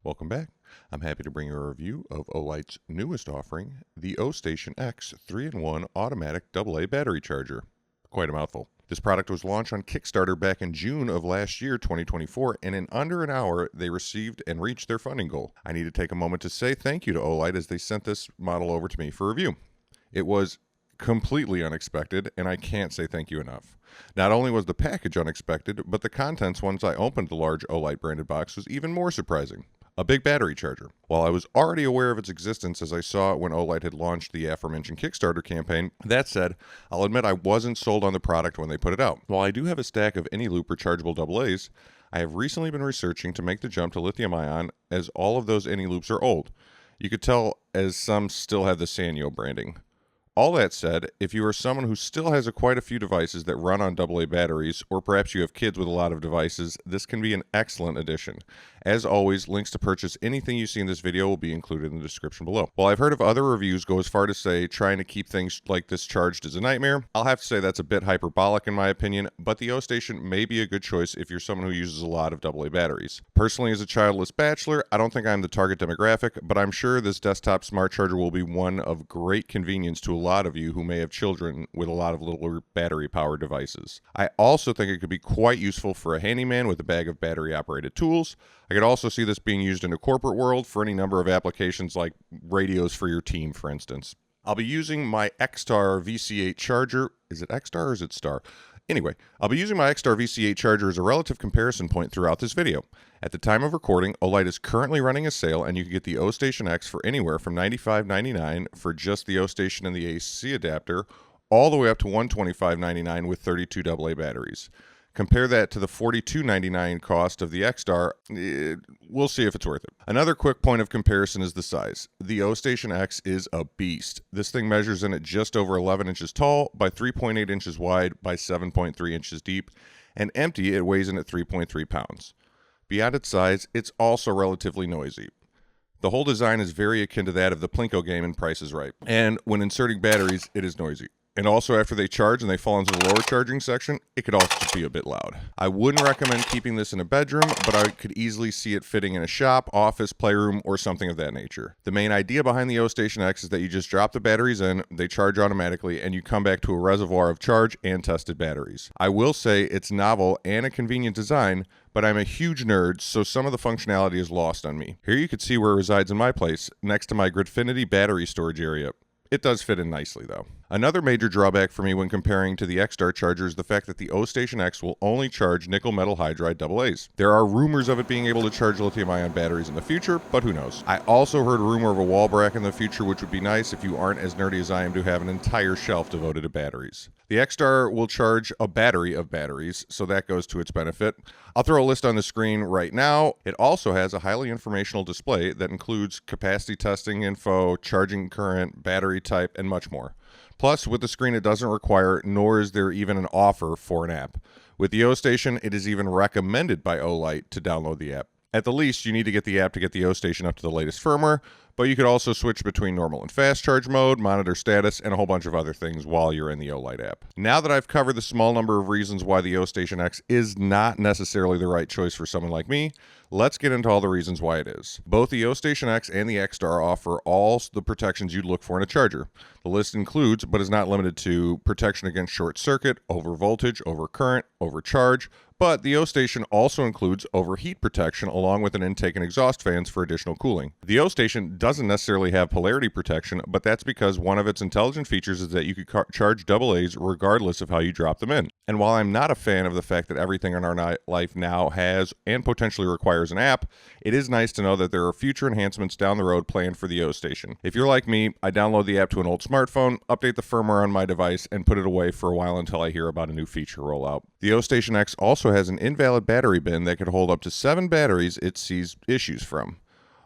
Welcome back. I'm happy to bring you a review of OLIGHT's newest offering, the OStation X 3-in-1 Automatic AA Battery Charger. Quite a mouthful. This product was launched on Kickstarter back in June of last year, 2024, and in under an hour, they received and reached their funding goal. I need to take a moment to say thank you to OLIGHT as they sent this model over to me for review. It was completely unexpected, and I can't say thank you enough. Not only was the package unexpected, but the contents once I opened the large OLIGHT branded box was even more surprising. A big battery charger. While I was already aware of its existence as I saw it when OLIGHT had launched the aforementioned Kickstarter campaign, that said, I'll admit I wasn't sold on the product when they put it out. While I do have a stack of any loop rechargeable AA's, I have recently been researching to make the jump to lithium-ion as all of those any loops are old. You could tell as some still have the Sanyo branding. All that said, if you are someone who still has quite a few devices that run on AA batteries, or perhaps you have kids with a lot of devices, this can be an excellent addition. As always, links to purchase anything you see in this video will be included in the description below. While I've heard of other reviews go as far to say trying to keep things like this charged is a nightmare, I'll have to say that's a bit hyperbolic in my opinion, but the OStation may be a good choice if you're someone who uses a lot of AA batteries. Personally, as a childless bachelor, I don't think I'm the target demographic, but I'm sure this desktop smart charger will be one of great convenience to a lot of you who may have children with a lot of little battery powered devices. I also think it could be quite useful for a handyman with a bag of battery operated tools. I could also see this being used in a corporate world for any number of applications like radios for your team, for instance. I'll be using my X-Star VC8 charger. Is it X-Star or is it Star? Anyway, I'll be using my X-Star VC8 charger as a relative comparison point throughout this video. At the time of recording, OLIGHT is currently running a sale and you can get the OStation X for anywhere from $95.99 for just the OStation and the AC adapter, all the way up to $125.99 with 32 AA batteries. Compare that to the $42.99 cost of the X-Star, we'll see if it's worth it. Another quick point of comparison is the size. The OStation X is a beast. This thing measures in at just over 11 inches tall by 3.8 inches wide by 7.3 inches deep, and empty it weighs in at 3.3 pounds. Beyond its size, it's also relatively noisy. The whole design is very akin to that of the Plinko game in Price is Right, and when inserting batteries, it is noisy. And also after they charge and they fall into the lower charging section, it could also be a bit loud. I wouldn't recommend keeping this in a bedroom, but I could easily see it fitting in a shop, office, playroom, or something of that nature. The main idea behind the OStation X is that you just drop the batteries in, they charge automatically, and you come back to a reservoir of charge and tested batteries. I will say it's novel and a convenient design, but I'm a huge nerd, so some of the functionality is lost on me. Here you can see where it resides in my place, next to my Gridfinity battery storage area. It does fit in nicely though. Another major drawback for me when comparing to the X-Star charger is the fact that the OStation X will only charge nickel metal hydride AA's. There are rumors of it being able to charge lithium-ion batteries in the future, but who knows. I also heard a rumor of a wall bracket in the future, which would be nice if you aren't as nerdy as I am to have an entire shelf devoted to batteries. The X-Star will charge a battery of batteries, so that goes to its benefit. I'll throw a list on the screen right now. It also has a highly informational display that includes capacity testing info, charging current, battery type, and much more. Plus, with the screen, it doesn't require, nor is there even an offer for an app. With the OStation, it is even recommended by OLIGHT to download the app. At the least, you need to get the app to get the OStation up to the latest firmware, but you could also switch between normal and fast charge mode, monitor status, and a whole bunch of other things while you're in the OLIGHT app. Now that I've covered the small number of reasons why the OStation X is not necessarily the right choice for someone like me, let's get into all the reasons why it is. Both the OStation X and the X-Star offer all the protections you'd look for in a charger. The list includes, but is not limited to, protection against short circuit, over voltage, over current, overcharge, but the OStation also includes overheat protection along with an intake and exhaust fans for additional cooling. The OStation doesn't necessarily have polarity protection, but that's because one of its intelligent features is that you could charge AA's regardless of how you drop them in. And while I'm not a fan of the fact that everything in our life now has and potentially requires an app, it is nice to know that there are future enhancements down the road planned for the OStation. If you're like me, I download the app to an old smartphone, update the firmware on my device, and put it away for a while until I hear about a new feature rollout. The OStation X also has an invalid battery bin that could hold up to 7 batteries it sees issues from.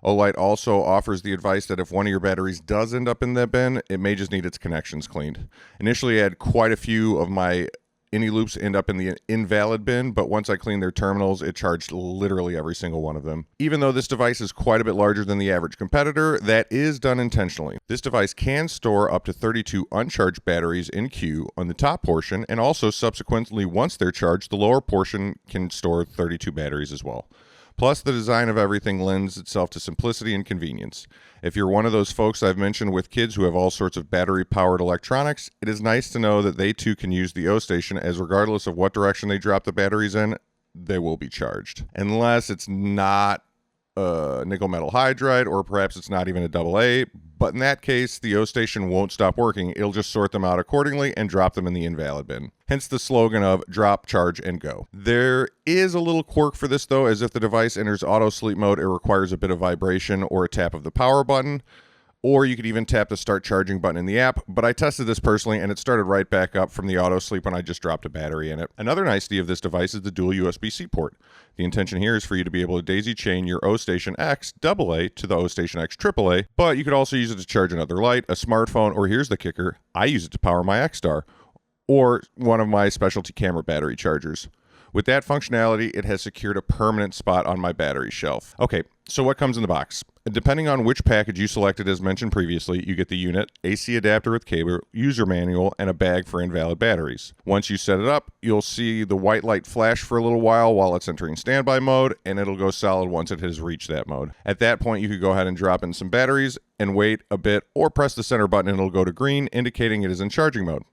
OLIGHT also offers the advice that if one of your batteries does end up in that bin, it may just need its connections cleaned. Initially, I had quite a few of my any loops end up in the invalid bin, but once I cleaned their terminals, it charged literally every single one of them. Even though this device is quite a bit larger than the average competitor, that is done intentionally. This device can store up to 32 uncharged batteries in queue on the top portion, and also subsequently, once they're charged, the lower portion can store 32 batteries as well. Plus, the design of everything lends itself to simplicity and convenience. If you're one of those folks I've mentioned with kids who have all sorts of battery-powered electronics, it is nice to know that they too can use the O-Station, as regardless of what direction they drop the batteries in, they will be charged. Unless it's not nickel metal hydride, or perhaps it's not even a AA, but in that case, the O-Station won't stop working. It'll just sort them out accordingly and drop them in the invalid bin. Hence the slogan of drop, charge, and go. There is a little quirk for this though, as if the device enters auto sleep mode, it requires a bit of vibration or a tap of the power button, or you could even tap the start charging button in the app, but I tested this personally and it started right back up from the auto sleep when I just dropped a battery in it. Another nicety of this device is the dual USB-C port. The intention here is for you to be able to daisy chain your O-Station X AA to the O-Station X AAA, but you could also use it to charge another light, a smartphone, or here's the kicker, I use it to power my X-Star, or one of my specialty camera battery chargers. With that functionality, it has secured a permanent spot on my battery shelf. Okay, so what comes in the box? Depending on which package you selected as mentioned previously, you get the unit, AC adapter with cable, user manual, and a bag for invalid batteries. Once you set it up, you'll see the white light flash for a little while it's entering standby mode, and it'll go solid once it has reached that mode. At that point, you could go ahead and drop in some batteries and wait a bit, or press the center button and it'll go to green, indicating it is in charging mode.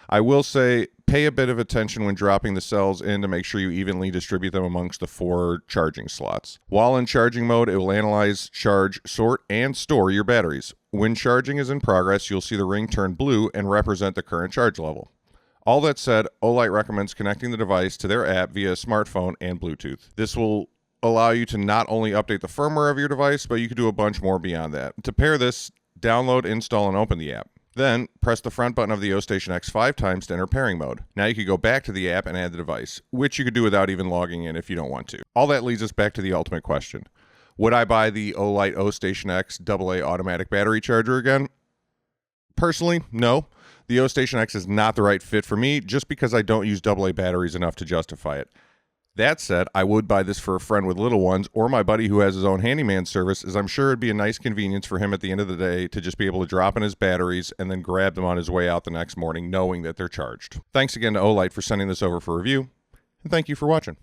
I will say, pay a bit of attention when dropping the cells in to make sure you evenly distribute them amongst the 4 charging slots. While in charging mode, it will analyze, charge, sort, and store your batteries. When charging is in progress, you'll see the ring turn blue and represent the current charge level. All that said, OLIGHT recommends connecting the device to their app via smartphone and Bluetooth. This will allow you to not only update the firmware of your device, but you can do a bunch more beyond that. To pair this, download, install, and open the app. Then, press the front button of the O-Station X 5 times to enter pairing mode. Now you can go back to the app and add the device, which you could do without even logging in if you don't want to. All that leads us back to the ultimate question. Would I buy the OLIGHT Ostation X AA automatic battery charger again? Personally, no. The O-Station X is not the right fit for me just because I don't use AA batteries enough to justify it. That said, I would buy this for a friend with little ones or my buddy who has his own handyman service, as I'm sure it'd be a nice convenience for him at the end of the day to just be able to drop in his batteries and then grab them on his way out the next morning knowing that they're charged. Thanks again to OLIGHT for sending this over for review, and thank you for watching.